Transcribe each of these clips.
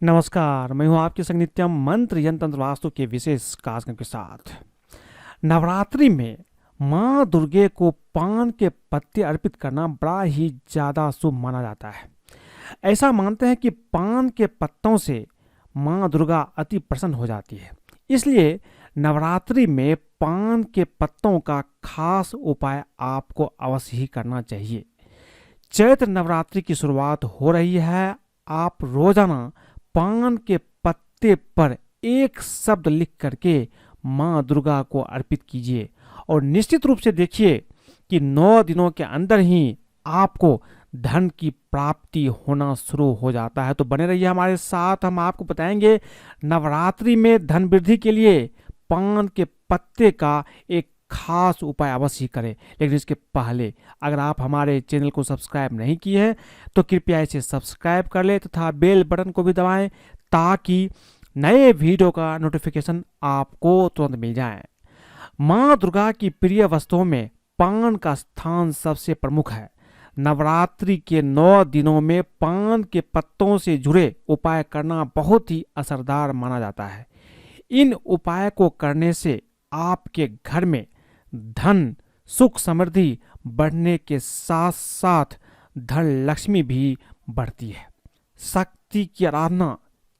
नमस्कार, मैं हूं आपके संग नित्यम मंत्र यंत्र तंत्र वास्तु के विशेष कार्यक्रम के साथ। नवरात्रि में माँ दुर्गे को पान के पत्ते अर्पित करना बड़ा ही ज़्यादा शुभ माना जाता है। ऐसा मानते हैं कि पान के पत्तों से माँ दुर्गा अति प्रसन्न हो जाती है। इसलिए नवरात्रि में पान के पत्तों का खास उपाय आपको अवश्य ही करना चाहिए। चैत्र नवरात्रि की शुरुआत हो रही है। आप रोजाना पान के पत्ते पर एक शब्द लिख करके माँ दुर्गा को अर्पित कीजिए और निश्चित रूप से देखिए कि 9 दिनों के अंदर ही आपको धन की प्राप्ति होना शुरू हो जाता है। तो बने रहिए हमारे साथ, हम आपको बताएंगे नवरात्रि में धन वृद्धि के लिए पान के पत्ते का एक खास उपाय अवश्य करें। लेकिन इसके पहले अगर आप हमारे चैनल को सब्सक्राइब नहीं किए हैं तो कृपया इसे सब्सक्राइब कर लें तथा बेल बटन को भी दबाएं ताकि नए वीडियो का नोटिफिकेशन आपको तुरंत मिल जाए। माँ दुर्गा की प्रिय वस्तुओं में पान का स्थान सबसे प्रमुख है। नवरात्रि के 9 दिनों में पान के पत्तों से जुड़े उपाय करना बहुत ही असरदार माना जाता है। इन उपाय को करने से आपके घर में धन सुख समृद्धि बढ़ने के साथ साथ धन लक्ष्मी भी बढ़ती है। शक्ति की आराधना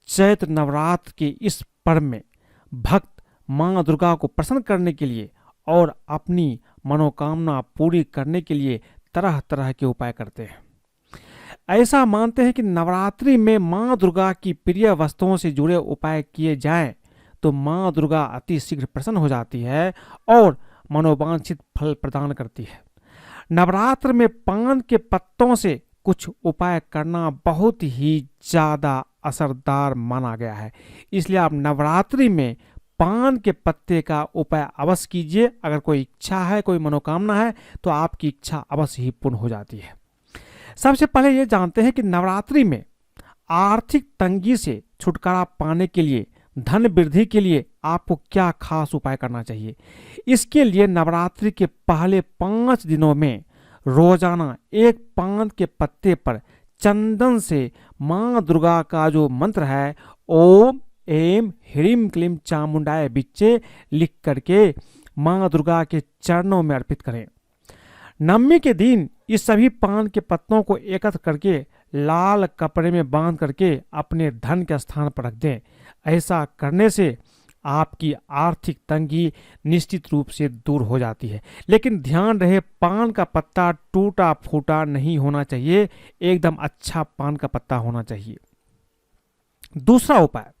चैत्र नवरात्र के इस पर्व में भक्त माँ दुर्गा को प्रसन्न करने के लिए और अपनी मनोकामना पूरी करने के लिए तरह तरह के उपाय करते हैं। ऐसा मानते हैं कि नवरात्रि में माँ दुर्गा की प्रिय वस्तुओं से जुड़े उपाय किए जाएं तो माँ दुर्गा अति शीघ्र प्रसन्न हो जाती है और मनोवांछित फल प्रदान करती है। नवरात्र में पान के पत्तों से कुछ उपाय करना बहुत ही ज़्यादा असरदार माना गया है। इसलिए आप नवरात्रि में पान के पत्ते का उपाय अवश्य कीजिए। अगर कोई इच्छा है, कोई मनोकामना है तो आपकी इच्छा अवश्य ही पूर्ण हो जाती है। सबसे पहले ये जानते हैं कि नवरात्रि में आर्थिक तंगी से छुटकारा पाने के लिए, धन वृद्धि के लिए आपको क्या खास उपाय करना चाहिए। इसके लिए नवरात्रि के पहले 5 दिनों में रोजाना एक पान के पत्ते पर चंदन से माँ दुर्गा का जो मंत्र है ओम एम ह्रीम क्लीम चामुंडाय बिच्चे लिख करके माँ दुर्गा के चरणों में अर्पित करें। नवमी के दिन इस सभी पान के पत्तों को एकत्र करके लाल कपड़े में बांध करके अपने धन के स्थान पर रख दें। ऐसा करने से आपकी आर्थिक तंगी निश्चित रूप से दूर हो जाती है। लेकिन ध्यान रहे, पान का पत्ता टूटा फूटा नहीं होना चाहिए, एकदम अच्छा पान का पत्ता होना चाहिए। दूसरा उपाय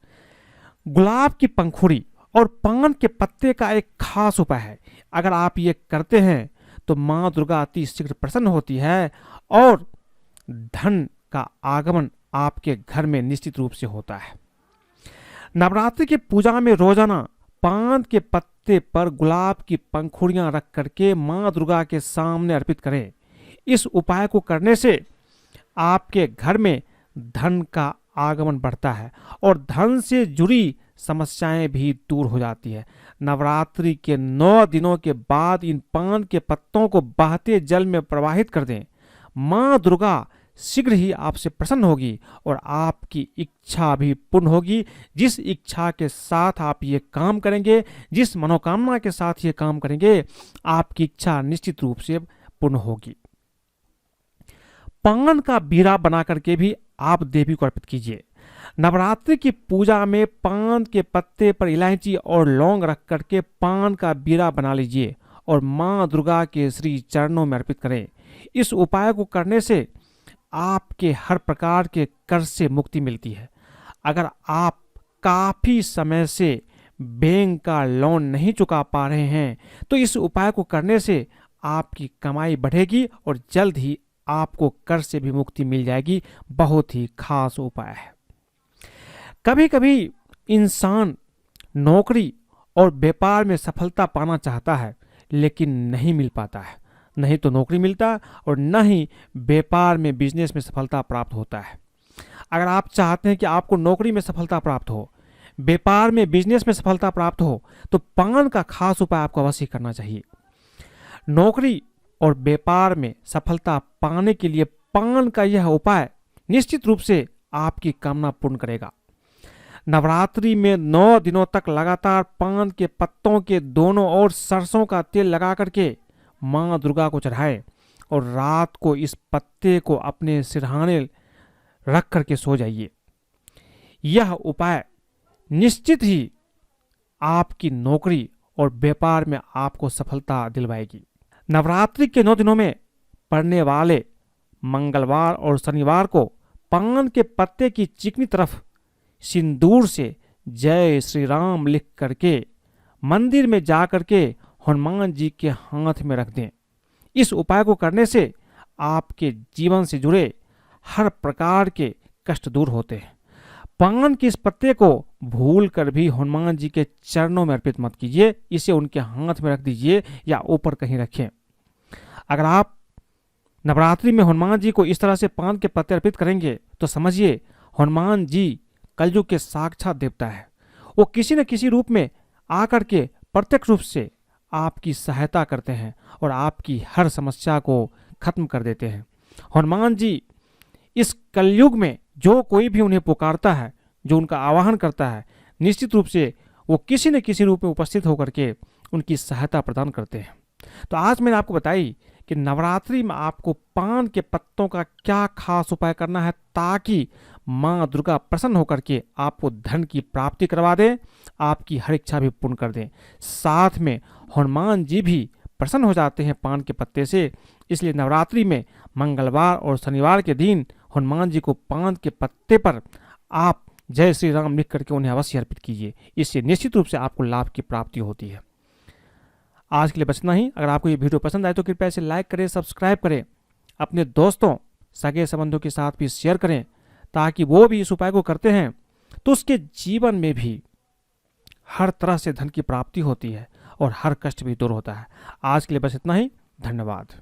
गुलाब की पंखुड़ी और पान के पत्ते का एक खास उपाय है। अगर आप ये करते हैं तो माँ दुर्गा अति शीघ्र प्रसन्न होती है और धन का आगमन आपके घर में निश्चित रूप से होता है। नवरात्रि की पूजा में रोजाना पान के पत्ते पर गुलाब की पंखुड़ियां रख करके माँ दुर्गा के सामने अर्पित करें। इस उपाय को करने से आपके घर में धन का आगमन बढ़ता है और धन से जुड़ी समस्याएं भी दूर हो जाती है। नवरात्रि के 9 दिनों के बाद इन पान के पत्तों को बहते जल में प्रवाहित कर दें। माँ दुर्गा शीघ्र ही आपसे प्रसन्न होगी और आपकी इच्छा भी पूर्ण होगी। जिस इच्छा के साथ आप ये काम करेंगे, जिस मनोकामना के साथ ये काम करेंगे, आपकी इच्छा निश्चित रूप से पूर्ण होगी। पान का बीड़ा बना करके भी आप देवी को अर्पित कीजिए। नवरात्रि की पूजा में पान के पत्ते पर इलायची और लौंग रख करके पान का बीड़ा बना लीजिए और माँ दुर्गा के श्री चरणों में अर्पित करें। इस उपाय को करने से आपके हर प्रकार के कर्ज से मुक्ति मिलती है। अगर आप काफी समय से बैंक का लोन नहीं चुका पा रहे हैं तो इस उपाय को करने से आपकी कमाई बढ़ेगी और जल्द ही आपको कर्ज से भी मुक्ति मिल जाएगी। बहुत ही खास उपाय है। कभी कभी इंसान नौकरी और व्यापार में सफलता पाना चाहता है लेकिन नहीं मिल पाता है। नहीं तो नौकरी मिलता और न ही व्यापार में, बिजनेस में सफलता प्राप्त होता है। अगर आप चाहते हैं कि आपको नौकरी में सफलता प्राप्त हो, व्यापार में, बिजनेस में सफलता प्राप्त हो तो पान का खास उपाय आपको अवश्य करना चाहिए। नौकरी और व्यापार में सफलता पाने के लिए पान का यह उपाय निश्चित रूप से आपकी कामना पूर्ण करेगा। नवरात्रि में 9 दिनों तक लगातार पान के पत्तों के दोनों ओर सरसों का तेल लगा करके माँ दुर्गा को चढ़ाएं और रात को इस पत्ते को अपने सिरहाने रख करके सो जाइए। यह उपाय निश्चित ही आपकी नौकरी और व्यापार में आपको सफलता दिलवाएगी। नवरात्रि के 9 दिनों में पड़ने वाले मंगलवार और शनिवार को पान के पत्ते की चिकनी तरफ सिंदूर से जय श्री राम लिख करके मंदिर में जा करके हनुमान जी के हाथ में रख दें। इस उपाय को करने से आपके जीवन से जुड़े हर प्रकार के कष्ट दूर होते हैं। पान के इस पत्ते को भूल कर भी हनुमान जी के चरणों में अर्पित मत कीजिए, इसे उनके हाथ में रख दीजिए या ऊपर कहीं रखें। अगर आप नवरात्रि में हनुमान जी को इस तरह से पान के पत्ते अर्पित करेंगे तो समझिए हनुमान जी कलयुग के साक्षात देवता है। वो किसी न किसी रूप में आकर के प्रत्यक्ष रूप से आपकी सहायता करते हैं और आपकी हर समस्या को खत्म कर देते हैं। हनुमान जी इस कलयुग में जो कोई भी उन्हें पुकारता है, जो उनका आवाहन करता है, निश्चित रूप से वो किसी न किसी रूप में उपस्थित होकर के उनकी सहायता प्रदान करते हैं। तो आज मैंने आपको बताई कि नवरात्रि में आपको पान के पत्तों का क्या खास उपाय करना है ताकि माँ दुर्गा प्रसन्न होकर के आपको धन की प्राप्ति करवा दें, आपकी हर इच्छा भी पूर्ण कर दें। साथ में हनुमान जी भी प्रसन्न हो जाते हैं पान के पत्ते से। इसलिए नवरात्रि में मंगलवार और शनिवार के दिन हनुमान जी को पान के पत्ते पर आप जय श्री राम लिख करके उन्हें अवश्य अर्पित कीजिए। इससे निश्चित रूप से आपको लाभ की प्राप्ति होती है। आज के लिए बस इतना ही। अगर आपको ये वीडियो पसंद आए तो कृपया इसे लाइक करें, सब्सक्राइब करें, अपने दोस्तों सगे संबंधों के साथ भी शेयर करें ताकि वो भी इस उपाय को करते हैं तो उसके जीवन में भी हर तरह से धन की प्राप्ति होती है और हर कष्ट भी दूर होता है। आज के लिए बस इतना ही। धन्यवाद।